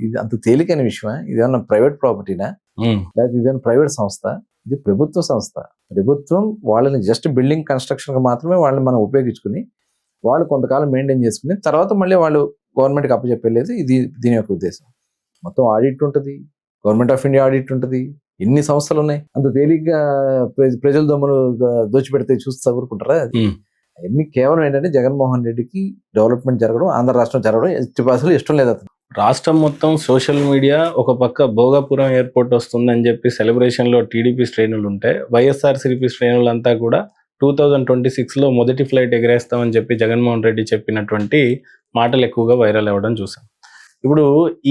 ఇది అంత తేలికైన విషయమా? ఇదేమన్నా ప్రైవేట్ ప్రాపర్టీనా? లేకపోతే ఇదేమన్నా ప్రైవేట్ సంస్థ? ఇది ప్రభుత్వ సంస్థ. ప్రభుత్వం వాళ్ళని జస్ట్ బిల్డింగ్ కన్స్ట్రక్షన్కి మాత్రమే వాళ్ళని మనం ఉపయోగించుకుని వాళ్ళు కొంతకాలం మెయింటైన్ చేసుకుని తర్వాత మళ్ళీ వాళ్ళు గవర్నమెంట్కి అప్పచెప్పలేదు. ఇది దీని యొక్క ఉద్దేశం. మొత్తం ఆడిట్ ఉంటుంది, గవర్నమెంట్ ఆఫ్ ఇండియా ఆడిట్ ఉంటుంది, ఎన్ని సంస్థలు ఉన్నాయి. అంత తేలిగ్గా ప్రజల దొమ్మలు దోచిపెడితే చూస్తే ఊరుకుంటారా? అవన్నీ కేవలం ఏంటంటే జగన్మోహన్ రెడ్డికి డెవలప్మెంట్ జరగడం, ఆంధ్ర రాష్ట్రం జరగడం అసలు ఇష్టం లేదు అతను. రాష్ట్రం మొత్తం సోషల్ మీడియా ఒక పక్క భోగాపురం ఎయిర్పోర్ట్ వస్తుందని చెప్పి సెలబ్రేషన్లో టీడీపీ శ్రేణులు ఉంటే వైఎస్ఆర్సీపీ శ్రేణులంతా కూడా 2026లో మొదటి ఫ్లైట్ ఎగరేస్తామని చెప్పి జగన్మోహన్ రెడ్డి చెప్పినటువంటి మాటలు ఎక్కువగా వైరల్ అవ్వడం చూసాం. ఇప్పుడు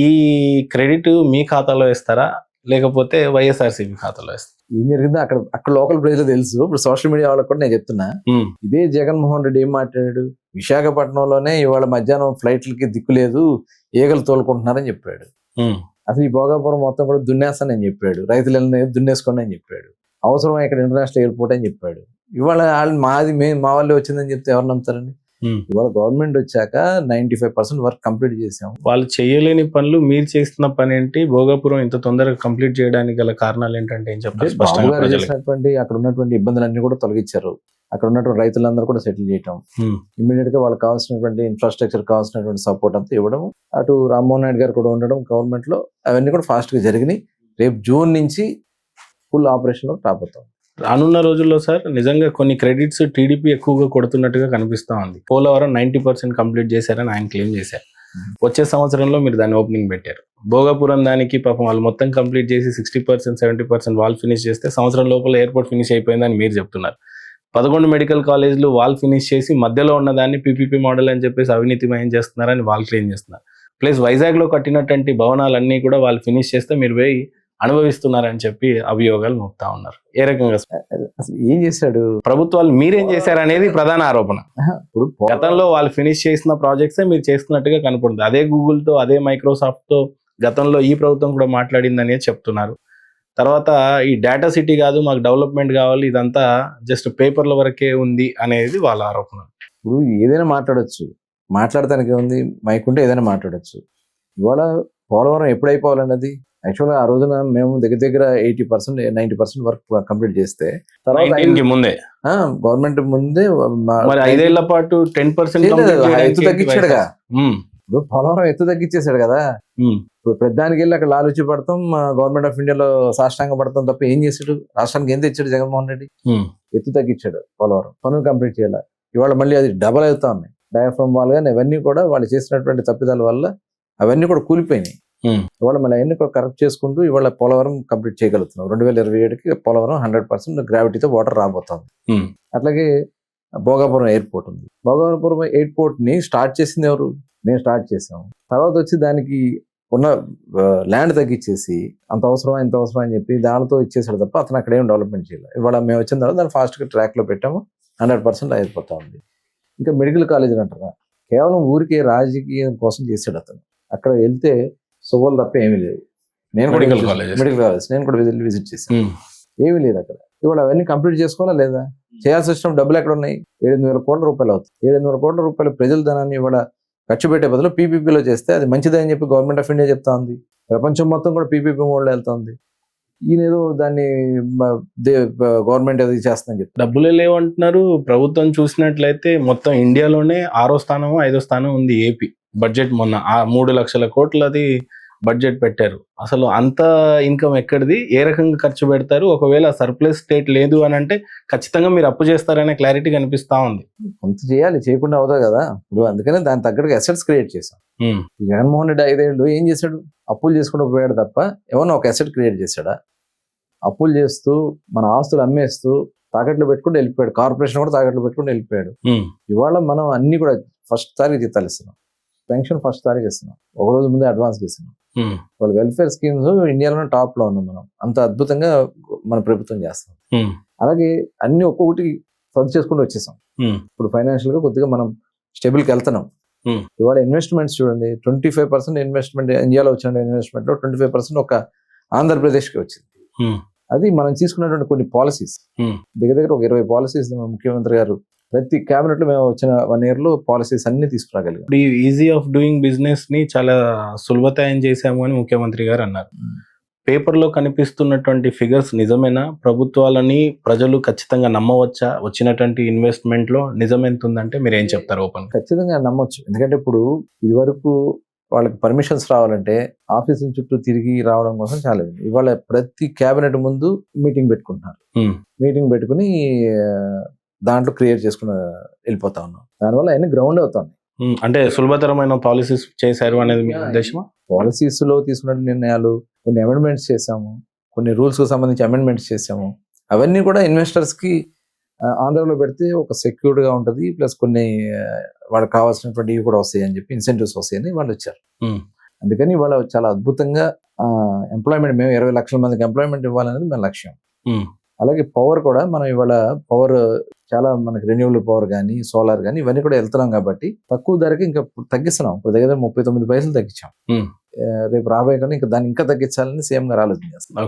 ఈ క్రెడిట్ మీ ఖాతాలో వేస్తారా లేకపోతే వైఎస్ఆర్సీపీ ఖాతాలో వేస్తారా? ఏం జరిగిందో అక్కడ లోకల్ ప్రజలు తెలుసు. ఇప్పుడు సోషల్ మీడియా వాళ్ళకి కూడా నేను చెప్తున్నా, ఇదే జగన్మోహన్ రెడ్డి ఏం మాట్లాడాడు, విశాఖపట్నంలోనే ఇవాళ మధ్యాహ్నం ఫ్లైట్లకి దిక్కు లేదు, ఈగలు తోలుకుంటున్నారని చెప్పాడు. అసలు ఈ భోగాపురం మొత్తం కూడా దున్నేస్తానని చెప్పాడు, రైతులని దున్నేసుకోండి అని చెప్పాడు, అవసరం ఇక్కడ ఇంటర్నేషనల్ ఎయిర్పోర్ట్ అని చెప్పాడు. ఇవాళ మా వాళ్ళే వచ్చిందని చెప్తే ఎవరు నమ్ముతారండి? ఇవాళ గవర్నమెంట్ వచ్చాక 95% వర్క్ కంప్లీట్ చేసాం. వాళ్ళు చేయలేని పనులు మీరు చేస్తున్న పని ఏంటి? భోగాపురం ఇంత తొందరగా కంప్లీట్ చేయడానికి గల కారణాలు ఏంటంటే ఏం చెప్తారు? చేసినటువంటి అక్కడ ఉన్నటువంటి ఇబ్బందులన్నీ కూడా తొలగించారు. అక్కడ ఉన్నటువంటి రైతులందరూ కూడా సెటిల్ చేయటం, ఇమ్మీడియట్ గా వాళ్ళకి కావాల్సినటువంటి ఇన్ఫ్రాస్ట్రక్చర్ కావాల్సినటువంటి సపోర్ట్ అంతా ఇవ్వడం, అటు రామ్మోహన్ నాయుడు గారు కూడా ఉండడం గవర్నమెంట్ లో, అవన్నీ కూడా ఫాస్ట్ గా జరిగినాయి. రేపు జూన్ నుంచి ఫుల్ ఆపరేషన్ లో రాబోతాం. రానున్న రోజుల్లో సార్ నిజంగా కొన్ని క్రెడిట్స్ టీడీపీ ఎక్కువగా కొడుతున్నట్టుగా కనిపిస్తా ఉంది. పోలవరం 90% కంప్లీట్ చేశారని ఆయన క్లెయిమ్ చేశారు. వచ్చే సంవత్సరంలో మీరు దాన్ని ఓపెనింగ్ పెట్టారు. భోగాపురం దానికి పాపం వాళ్ళు మొత్తం కంప్లీట్ చేసి 60% 70% వాల్ ఫినిష్ చేస్తే సంవత్సరం లోపల ఎయిర్పోర్ట్ ఫినిష్ అయిపోయిందని మీరు చెప్తున్నారు. 11 మెడికల్ కాలేజీలు వాల్ ఫినిష్ చేసి మధ్యలో ఉన్నదాన్ని పీపీపీ మోడల్ అని చెప్పేసి అవినీతిమయం చేస్తున్నారని వాళ్ళు క్లెయిమ్ చేస్తున్నారు. ప్లస్ వైజాగ్లో కట్టినటువంటి భవనాలన్నీ కూడా వాళ్ళు ఫినిష్ చేస్తే మీరు పోయి అనుభవిస్తున్నారని చెప్పి అభియోగాలు మోపుతా ఉన్నారు. ఏ రకంగా అసలు ఏం చేశాడు? ప్రభుత్వాలు మీరేం చేశారు అనేది ప్రధాన ఆరోపణ. గతంలో వాళ్ళు ఫినిష్ చేసిన ప్రాజెక్ట్సే మీరు చేస్తున్నట్టుగా కనపడుతుంది. అదే గూగుల్తో అదే మైక్రోసాఫ్ట్తో గతంలో ఈ ప్రభుత్వం కూడా మాట్లాడిందని చెప్తున్నారు. తర్వాత ఈ డేటా సిటీ కాదు, మాకు డెవలప్మెంట్ కావాలి, ఇదంతా జస్ట్ పేపర్ల వరకే ఉంది అనేది వాళ్ళ ఆరోపణ. ఇప్పుడు ఏదైనా మాట్లాడచ్చు, మాట్లాడటానికి ఉంది, మైక్ ఉంటే ఏదైనా మాట్లాడచ్చు. ఇవాళ పోలవరం ఎప్పుడైపోవాలన్నది యాక్చువల్గా ఆ రోజున మేము దగ్గర 80% 90% వర్క్ కంప్లీట్ చేస్తే తర్వాత ముందే గవర్నమెంట్ ముందే 5 ఏళ్ల పాటు 10% ఎత్తు తగ్గించాడుగా. ఇప్పుడు పోలవరం ఎత్తు తగ్గించేశాడు కదా. ఇప్పుడు ప్రధానికి వెళ్ళి అక్కడ లాలుచి పడతాం, గవర్నమెంట్ ఆఫ్ ఇండియాలో సాష్టాంగ పడతాం తప్ప ఏం చేశాడు? రాష్ట్రానికి ఏం తెచ్చాడు జగన్మోహన్ రెడ్డి? ఎత్తు తగ్గించాడు, పోలవరం పనులు కంప్లీట్ చేయాలి. ఇవాళ మళ్ళీ అది డబల్ అవుతా ఉన్నాయి. డయాఫ్రమ్ వాల్ కానీ అవన్నీ కూడా వాళ్ళు చేసినటువంటి తప్పిదాల వల్ల అవన్నీ కూడా కూలిపోయినాయి. ఇవాళ మళ్ళీ అవన్నీ కూడా కరెక్ట్ చేసుకుంటూ ఇవాళ పోలవరం కంప్లీట్ చేయగలుగుతున్నాం. 2027కి పోలవరం 100% గ్రావిటీతో వాటర్ రాబోతుంది. అట్లాగే భోగాపురం ఎయిర్పోర్ట్ ఉంది. భోగాపురం ఎయిర్పోర్ట్ ని స్టార్ట్ చేసింది ఎవరు? మేము స్టార్ట్ చేసాం. తర్వాత వచ్చి దానికి ఉన్న ల్యాండ్ తగ్గించేసి అంత అవసరమా ఇంత అవసరం అని చెప్పి దానితో ఇచ్చేసాడు తప్ప అతను అక్కడ ఏం డెవలప్మెంట్ చేయాలి. ఇవాళ మేము వచ్చిన తర్వాత దాన్ని ఫాస్ట్గా ట్రాక్లో పెట్టాము, 100% అయిపోతా ఉంది. ఇంకా మెడికల్ కాలేజీలు అంటారా, కేవలం ఊరికే రాజకీయం కోసం చేశాడు అతను. అక్కడ వెళ్తే శుభాలు తప్ప ఏమీ లేదు. నేను కూడా మెడికల్ కాలేజ్ నేను కూడా విజిట్ చేశాను, ఏమీ లేదు అక్కడ. ఇవాళ అవన్నీ కంప్లీట్ చేసుకోవాలా లేదా? చేయాల్సి వచ్చిన డబ్బులు ఎక్కడ ఉన్నాయి? 700,000 కోట్ల రూపాయలు అవుతుంది. 700,000 కోట్ల రూపాయలు ప్రజల ధనాన్ని ఇవాళ ఖర్చు పెట్టే బదులు పీపీపీలో చేస్తే అది మంచిదని చెప్పి గవర్నమెంట్ ఆఫ్ ఇండియా చెప్తా ఉంది. ప్రపంచం మొత్తం కూడా పీపీపీ మోడ్లో వెళ్తా ఉంది. ఈయన ఏదో దాన్ని గవర్నమెంట్ అది చేస్తుందని చెప్పి డబ్బులే లేవంటున్నారు. ప్రభుత్వం చూసినట్లయితే మొత్తం ఇండియాలోనే 6వ స్థానమో 5వ స్థానం ఉంది ఏపీ. బడ్జెట్ మొన్న 3 లక్షల కోట్లది బడ్జెట్ పెట్టారు. అసలు అంత ఇన్కమ్ ఎక్కడిది? ఏ రకంగా ఖర్చు పెడతారు? ఒకవేళ సర్ప్లస్ స్టేట్ లేదు అని అంటే ఖచ్చితంగా మీరు అప్పు చేస్తారనే క్లారిటీ కనిపిస్తా ఉంది. కొంత చేయాలి, చేయకుండా అవుతుంది కదా. ఇప్పుడు అందుకనే దాని తగ్గట్టుగా అసెట్స్ క్రియేట్ చేశాం. జగన్మోహన్ రెడ్డి 5 ఏళ్ళు ఏం చేశాడు? అప్పులు చేసుకుంటూ పోయాడు తప్ప ఏమన్నా ఒక అసెట్ క్రియేట్ చేశాడా? అప్పులు చేస్తూ మన ఆస్తులు అమ్మేస్తూ తాకట్లు పెట్టుకుంటూ వెళ్ళిపోయాడు. కార్పొరేషన్ కూడా తాకట్లు పెట్టుకుంటూ వెళ్ళిపోయాడు. ఇవాళ మనం అన్ని కూడా ఫస్ట్ తారీఖు జీతాలు ఇస్తున్నాం, పెన్షన్ ఫస్ట్ తారీఖు ఇస్తున్నాం, ఒక రోజు ముందే అడ్వాన్స్ ఇస్తున్నాం. వాళ్ళ వెల్ఫేర్ స్కీమ్స్ ఇండియాలోనే టాప్ లో ఉన్నాం మనం. అంత అద్భుతంగా మన ప్రభుత్వం చేస్తాం. అలాగే అన్ని ఒక్కొక్కటి సర్చ్ చేసుకుంటూ వచ్చేసాం. ఇప్పుడు ఫైనాన్షియల్ గా కొద్దిగా మనం స్టేబుల్కి వెళ్తున్నాం. ఇవాళ ఇన్వెస్ట్మెంట్స్ చూడండి, 25% ఇన్వెస్ట్మెంట్ ఇండియాలో వచ్చిన ఇన్వెస్ట్మెంట్ లో 25% ఒక ఆంధ్రప్రదేశ్కి వచ్చింది. అది మనం తీసుకున్నటువంటి కొన్ని పాలసీస్, దగ్గర ఒక 20 పాలసీస్ ముఖ్యమంత్రి గారు ప్రతి క్యాబినెట్ లో మేము వచ్చిన 1 year లో పాలసీస్ అన్ని తీసుకురాగలిగాం. ఇప్పుడు ఈ ఈజీ ఆఫ్ డూయింగ్ బిజినెస్ ని చాలా సులభతరం చేశాము అని ముఖ్యమంత్రి గారు అన్నారు. పేపర్లో కనిపిస్తున్నటువంటి ఫిగర్స్ నిజమేనా? ప్రభుత్వాలని ప్రజలు ఖచ్చితంగా నమ్మవచ్చా? వచ్చినటువంటి ఇన్వెస్ట్మెంట్ లో నిజం ఎంత ఉందంటే మీరు ఏం చెప్తారు ఓపెన్? ఖచ్చితంగా నమ్మొచ్చు. ఎందుకంటే ఇప్పుడు ఇది వరకు వాళ్ళకి పర్మిషన్స్ రావాలంటే ఆఫీసుల చుట్టూ తిరిగి రావడం కోసం చాలా ఉంది. ఇవాళ ప్రతి క్యాబినెట్ ముందు మీటింగ్ పెట్టుకుంటున్నారు. మీటింగ్ పెట్టుకుని దాంట్లో క్రియేట్ చేసుకుని వెళ్ళిపోతా ఉన్నాం. దానివల్ల అన్ని గ్రౌండ్ అవుతాయి. అంటే సులభతరమైన పాలసీస్ చేశారు అనేది మీ ఉద్దేశమా? పాలసీస్ లో తీసుకున్న నిర్ణయాలు, కొన్ని అమెండ్మెంట్స్ చేశాము, కొన్ని రూల్స్ కు సంబంధించి అమెండ్మెంట్స్ చేశాము. అవన్నీ కూడా ఇన్వెస్టర్స్ కి ఆంధ్రలో పెడితే ఒక సెక్యూర్డ్ గా ఉంటది. ప్లస్ కొన్ని వాళ్ళకి కావాల్సినటువంటి ఇవి కూడా వస్తాయి అని చెప్పి ఇన్సెంటివ్స్ వస్తాయని వాళ్ళు వచ్చారు. అందుకని వాళ్ళు చాలా అద్భుతంగా ఎంప్లాయ్మెంట్, మేము 20 లక్షల మందికి ఎంప్లాయ్మెంట్ ఇవ్వాలనేది మన లక్ష్యం. అలాగే పవర్ కూడా మనం ఇవాళ పవర్ చాలా మనకి రెన్యూవబుల్ పవర్ కానీ సోలార్ కానీ ఇవన్నీ కూడా వెళ్తున్నాం కాబట్టి తక్కువ ధరకి ఇంకా తగ్గిస్తున్నాం. ఇప్పుడు దగ్గర 39 పైసలు తగ్గించాం. రేపు రాబోయే కానీ ఇంకా దాన్ని ఇంకా తగ్గించాలని సీఎం గారు ఆలోచన చేస్తారు.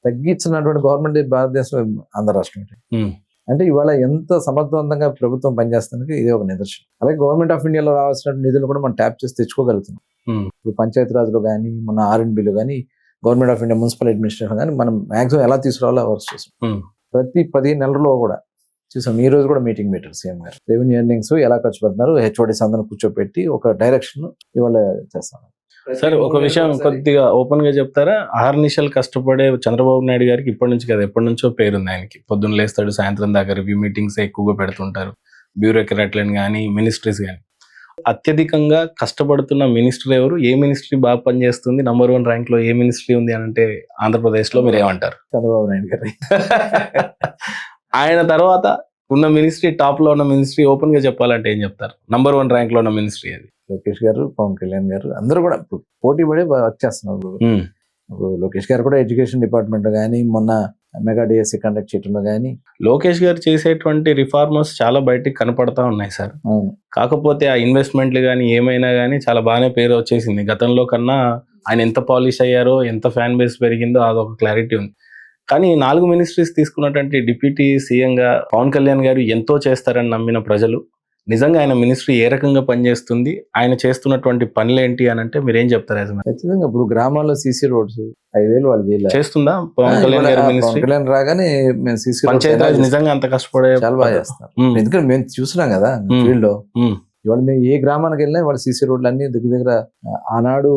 తగ్గించినటువంటి గవర్నమెంట్ భారతదేశం ఆంధ్ర రాష్ట్రం. అంటే ఇవాళ ఎంత సమర్థవంతంగా ప్రభుత్వం పనిచేస్తానికి ఇది ఒక నిదర్శనం. అలాగే గవర్నమెంట్ ఆఫ్ ఇండియాలో రావాల్సిన నిధులు కూడా మనం ట్యాప్ చేసి తెచ్చుకోగలుగుతున్నాం. ఇప్పుడు పంచాయతీ రాజ్లో కానీ మన R&Bలో కానీ government of India municipal administration కానీ మనం మాక్సిమం ఎలా తీసుకురావాలో వర్క్ చేస్తాం. ప్రతి 15 నెలల్లో కూడా చూసాం. ఈ రోజు కూడా మీటింగ్ పెట్టారు సీఎం గారు. రెవెన్యూ ఎర్నింగ్స్ ఎలా ఖర్చు పెడుతున్నారు, HODs అందరూ కూర్చోపెట్టి ఒక డైరెక్షన్ ఇవాళ చేస్తాం. సార్ ఒక విషయం కొద్దిగా ఓపెన్ గా చెప్తారా? అహర్నిశలు కష్టపడే చంద్రబాబు నాయుడు గారికి ఇప్పటి నుంచి కదా ఎప్పటి నుంచో పేరుంది ఆయనకి. పొద్దున్న లేస్తాడు, సాయంత్రం దాకా రివ్యూ మీటింగ్స్ ఎక్కువగా పెడుతుంటారు. బ్యూరోక్రాట్లను కానీ మినిస్ట్రీస్ కానీ. అత్యధికంగా కష్టపడుతున్న మినిస్టర్ ఎవరు? ఏ మినిస్ట్రీ బాగా పనిచేస్తుంది? నంబర్ 1 ర్యాంక్ లో ఏ మినిస్ట్రీ ఉంది అని అంటే ఆంధ్రప్రదేశ్ లో మీరు ఏమంటారు? చంద్రబాబు నాయుడు గారు. ఆయన తర్వాత ఉన్న మినిస్ట్రీ, టాప్ లో ఉన్న మినిస్ట్రీ ఓపెన్ గా చెప్పాలంటే ఏం చెప్తారు? నంబర్ 1 ర్యాంక్ లో ఉన్న మినిస్ట్రీ అది. లోకేష్ గారు, పవన్ కళ్యాణ్ గారు అందరూ కూడా పోటీ పడి వర్క్ చేస్తున్నారు. ఇప్పుడు లోకేష్ గారు కూడా ఎడ్యుకేషన్ డిపార్ట్మెంట్ కానీ మొన్న మెగా డిఎస్సి కండక్ట్ చేయడంలో కానీ లోకేష్ గారు చేసేటువంటి రిఫార్మర్స్ చాలా బయటికి కనపడతా ఉన్నాయి సార్. కాకపోతే ఆ ఇన్వెస్ట్మెంట్లు కానీ ఏమైనా కానీ చాలా బాగానే పేరు వచ్చేసింది. గతంలో కన్నా ఆయన ఎంత పాలిష్ అయ్యారో, ఎంత ఫ్యాన్ బేస్ పెరిగిందో అదొక క్లారిటీ ఉంది. కానీ 4 మినిస్ట్రీస్ తీసుకున్నటువంటి డిప్యూటీ సీఎంగా పవన్ కళ్యాణ్ గారు ఎంతో చేస్తారని నమ్మిన ప్రజలు నిజంగా ఆయన మినిస్ట్రీ ఏ రకంగా పనిచేస్తుంది, ఆయన చేస్తున్నటువంటి పనులు ఏంటి అని అంటే మీరేం చెప్తారు? ఖచ్చితంగా ఇప్పుడు గ్రామాల్లో సీసీ రోడ్స్ 5,000 వాళ్ళు చేస్తుందా పవన్ కళ్యాణ్ గారి మినిస్ట్రీ? కళ్యాణ్ రాగానే మేము సీసీ పంచాయతీరాజ్ నిజంగా అంత కష్టపడే చాలా బాగా చేస్తారు. ఎందుకంటే మేము చూస్తున్నాం కదా ఫీల్డ్ లో. ఇవాళ మేము ఏ గ్రామానికి వెళ్ళినా వాళ్ళ సీసీ రోడ్లు అన్ని దగ్గర ఆనాడు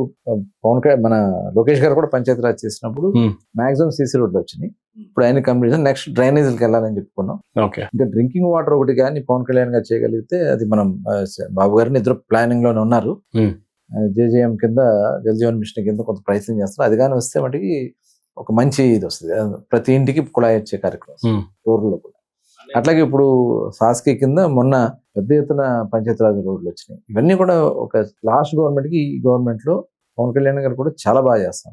పవన్ కళ్యాణ్ మన లోకేష్ గారు కూడా పంచాయతీరాజ్ చేసినప్పుడు మాక్సిమం సీసీ రోడ్లు వచ్చినాయి. ఇప్పుడు ఆయన కంప్లీట్ నెక్స్ట్ డ్రైనేజీకి వెళ్ళాలని చెప్పుకున్నాం. ఇంకా డ్రింకింగ్ వాటర్ ఒకటి కానీ పవన్ కళ్యాణ్ గారు చేయగలిగితే అది మనం బాబు గారిని ఇద్దరు ప్లానింగ్ లోనే ఉన్నారు. JJM కింద జల్ జీవన్ మిషన్ కింద కొంత ప్రయత్నం చేస్తారు. అది కానీ వస్తే వాటికి ఒక మంచి ఇది వస్తుంది. ప్రతి ఇంటికి కుళాయి వచ్చే కార్యక్రమం ఊర్లో కూడా. అట్లాగే ఇప్పుడు సాస్కి కింద మొన్న పెద్ద ఎత్తున పంచాయతీరాజ్ రోడ్లు వచ్చినాయి. ఇవన్నీ కూడా ఒక లాస్ట్ గవర్నమెంట్ కి ఈ గవర్నమెంట్ లో పవన్ కళ్యాణ్ గారు కూడా చాలా బాగా చేస్తారు.